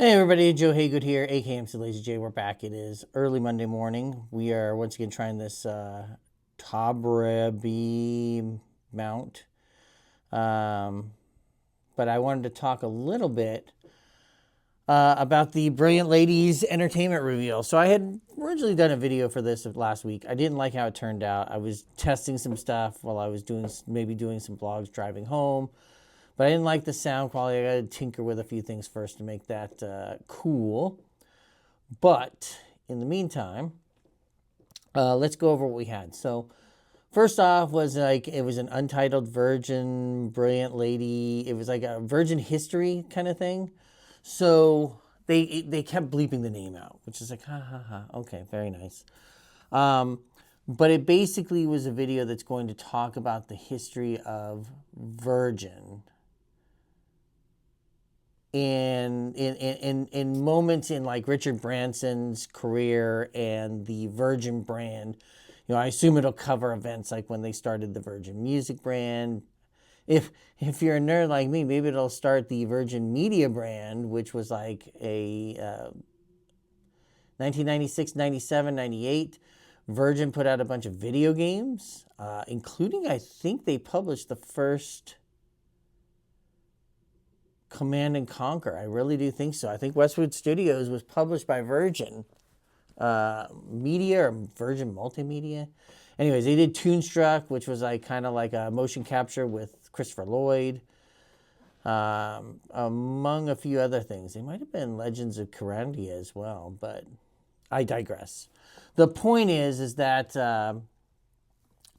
Hey everybody, Joe Haygood here, aka mclazyj. We're back. It is early Monday morning. We are once again trying this Tabrabi mount. Um, but I wanted to talk a little bit about the Brilliant Ladies entertainment reveal. So I had originally done a video for this last week. I didn't like how it turned out. I was testing some stuff while I was doing some vlogs driving home. But I didn't like the sound quality. I got to tinker with a few things first to make that cool. But in the meantime, let's go over what we had. So first off was it was an untitled Virgin Brilliant Lady. It was like a Virgin history kind of thing. So they kept bleeping the name out, which is like, ha ha ha. Okay, very nice. But it basically was a video that's going to talk about the history of Virgin in moments in like Richard Branson's career and the Virgin brand. You know, I assume it'll cover events like when they started the Virgin music brand. If you're a nerd like me, maybe it'll start the Virgin Media brand, which was like a 1996, 97, 98. Virgin put out a bunch of video games, including, I think they published the first Command and Conquer. I really do think so. I think Westwood Studios was published by Virgin Media or Virgin Multimedia. Anyways, they did Toonstruck, which was like kind of like a motion capture with Christopher Lloyd, among a few other things. They might have been Legends of Carandia as well, but I digress. The point is that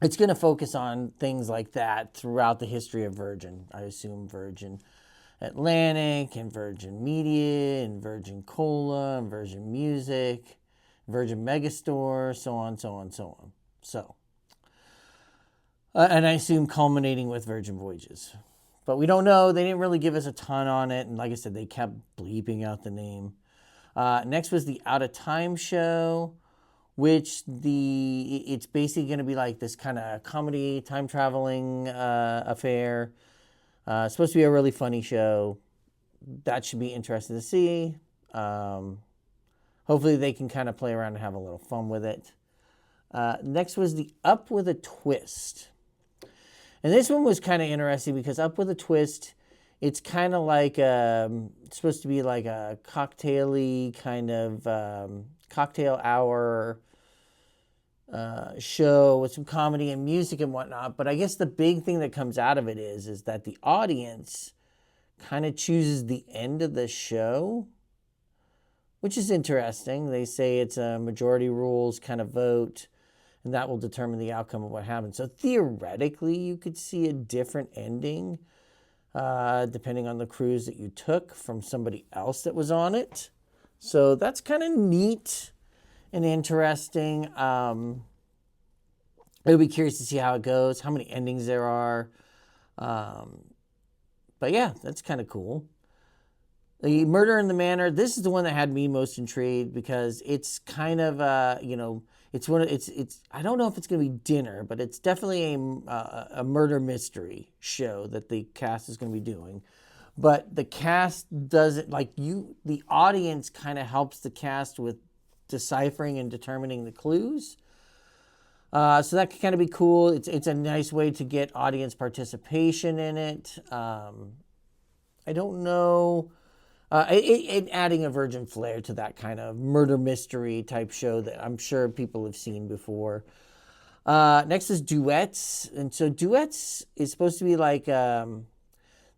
it's going to focus on things like that throughout the history of Virgin. I assume Virgin Atlantic and Virgin Media and Virgin Cola and Virgin Music, Virgin Megastore, so on, so on, so on. So, and I assume culminating with Virgin Voyages. But we don't know. They didn't really give us a ton on it. And like I said, they kept bleeping out the name. Next was the Out of Time show, which it's basically going to be like this kind of comedy, time traveling affair. It's supposed to be a really funny show. That should be interesting to see. Hopefully they can kind of play around and have a little fun with it. Next was the Up with a Twist. And this one was kind of interesting because Up with a Twist, it's kind of like, it's supposed to be like a cocktail-y kind of cocktail hour show with some comedy and music and whatnot. But I guess the big thing that comes out of it is that the audience kind of chooses the end of the show, which is interesting. They say it's a majority rules kind of vote, and that will determine the outcome of what happens. So theoretically, you could see a different ending depending on the cruise that you took from somebody else that was on it. So that's kind of neat and interesting. I'll be curious to see how it goes, how many endings there are. But yeah, that's kind of cool. The Murder in the Manor, this is the one that had me most intrigued because it's kind of, it's one of, it's, I don't know if it's going to be dinner, but it's definitely a murder mystery show that the cast is going to be doing. But the cast doesn't, the audience kind of helps the cast with deciphering and determining the clues. So that can kind of be cool. It's a nice way to get audience participation in it. I don't know. Adding a Virgin flair to that kind of murder mystery type show that I'm sure people have seen before. Next is Duets. And so Duets is supposed to be like,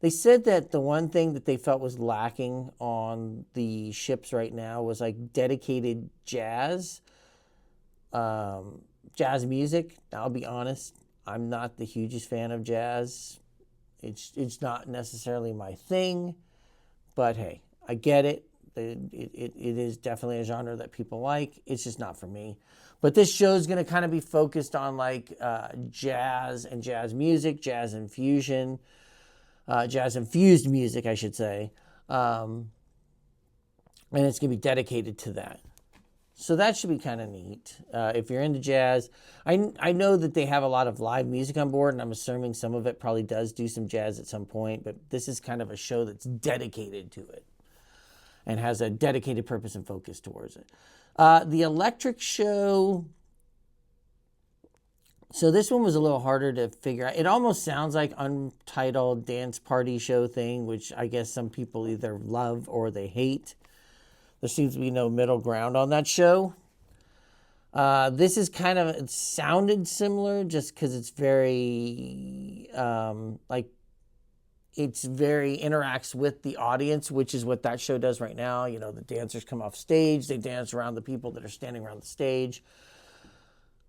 they said that the one thing that they felt was lacking on the ships right now was like dedicated jazz music. Now, I'll be honest, I'm not the hugest fan of jazz. It's not necessarily my thing, but hey, I get it. It is definitely a genre that people like. It's just not for me. But this show is going to kind of be focused on like jazz and jazz music, jazz infusion, jazz infused music, I should say. And it's going to be dedicated to that. So that should be kind of neat. If you're into jazz, I know that they have a lot of live music on board, and I'm assuming some of it probably does do some jazz at some point, but this is kind of a show that's dedicated to it. and has a dedicated purpose and focus towards it. The electric show. So this one was a little harder to figure out. It almost sounds like untitled dance party show thing, which I guess some people either love or they hate. There seems to be no middle ground on that show. This is kind of, it sounded similar just because it's very, it's very interacts with the audience, which is what that show does right now. You know, the dancers come off stage, they dance around the people that are standing around the stage.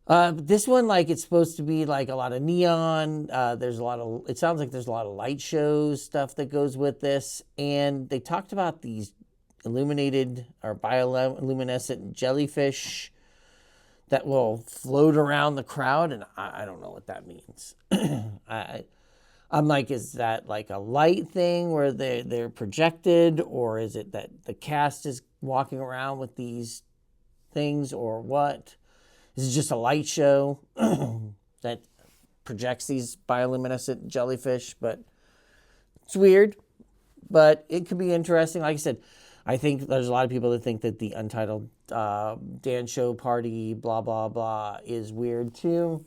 This one, like, it's supposed to be like a lot of neon. There's a lot of, it sounds like there's a lot of light shows, stuff that goes with this. And they talked about these illuminated or bioluminescent jellyfish that will float around the crowd, and I don't know what that means. I'm like, is that like a light thing where they're projected, or is it that the cast is walking around with these things, or what? Is it just a light show that projects these bioluminescent jellyfish? But it's weird, but it could be interesting. Like I said, I think there's a lot of people that think that the untitled dance show party, blah, blah, blah, is weird too.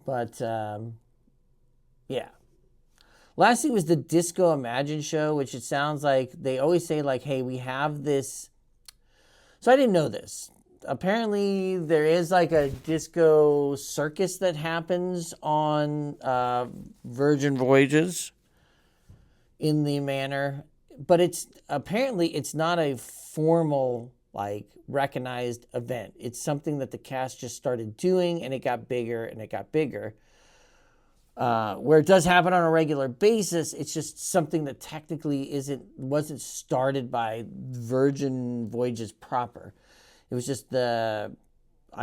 But, yeah. Last thing was the Disco Imagine show, which it sounds like they always say, like, hey, we have this. So I didn't know this. Apparently, there is like a disco circus that happens on Virgin Voyages in the manor, but it's not a formal, like, recognized event. It's something that the cast just started doing, and it got bigger and it got bigger. Where it does happen on a regular basis, it's just something that technically wasn't started by Virgin Voyages proper. It was just I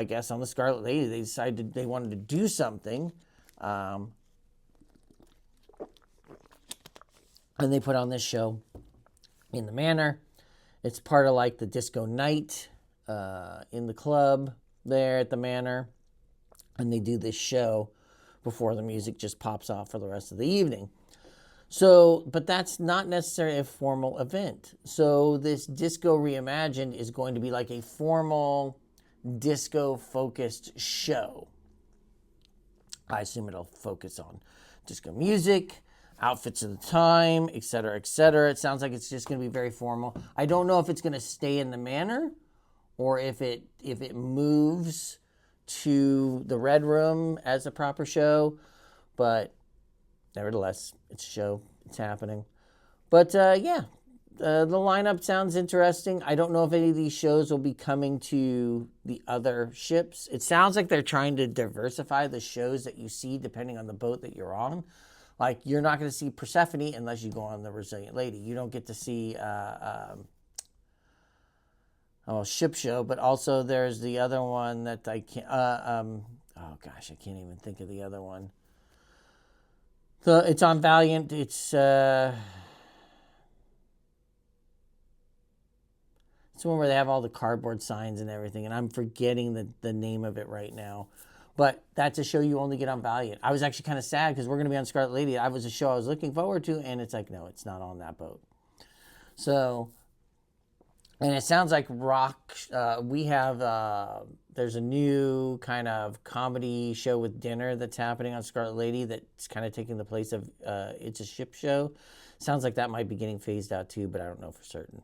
guess on the Scarlet Lady, they decided they wanted to do something. And they put on this show in the manor. It's part of like the disco night in the club there at the manor. And they do this show before the music just pops off for the rest of the evening. So, but that's not necessarily a formal event. So this Disco Reimagined is going to be like a formal disco-focused show. I assume it'll focus on disco music, outfits of the time, etc., etc. It sounds like it's just going to be very formal. I don't know if it's going to stay in the manor or if it moves to the Red Room as a proper show, but nevertheless, it's a show. It's happening. But the lineup sounds interesting. I don't know if any of these shows will be coming to the other ships. It sounds like they're trying to diversify the shows that you see depending on the boat that you're on. Like, you're not going to see Persephone unless you go on the Resilient Lady. You don't get to see ship show, but also there's the other one that I can't. Oh gosh, I can't even think of the other one. So it's on Valiant. It's the one where they have all the cardboard signs and everything, and I'm forgetting the name of it right now. But that's a show you only get on Valiant. I was actually kind of sad because we're going to be on Scarlet Lady. That was a show I was looking forward to, and it's like, no, it's not on that boat. So, and it sounds like rock. There's a new kind of comedy show with dinner that's happening on Scarlet Lady that's kind of taking the place of It's a Ship show. Sounds like that might be getting phased out too, but I don't know for certain.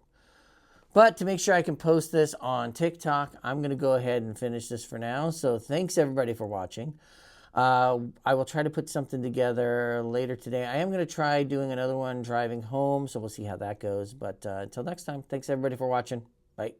But to make sure I can post this on TikTok, I'm going to go ahead and finish this for now. So thanks everybody for watching. I will try to put something together later today. I am going to try doing another one driving home, so we'll see how that goes. But until next time, thanks everybody for watching. Bye.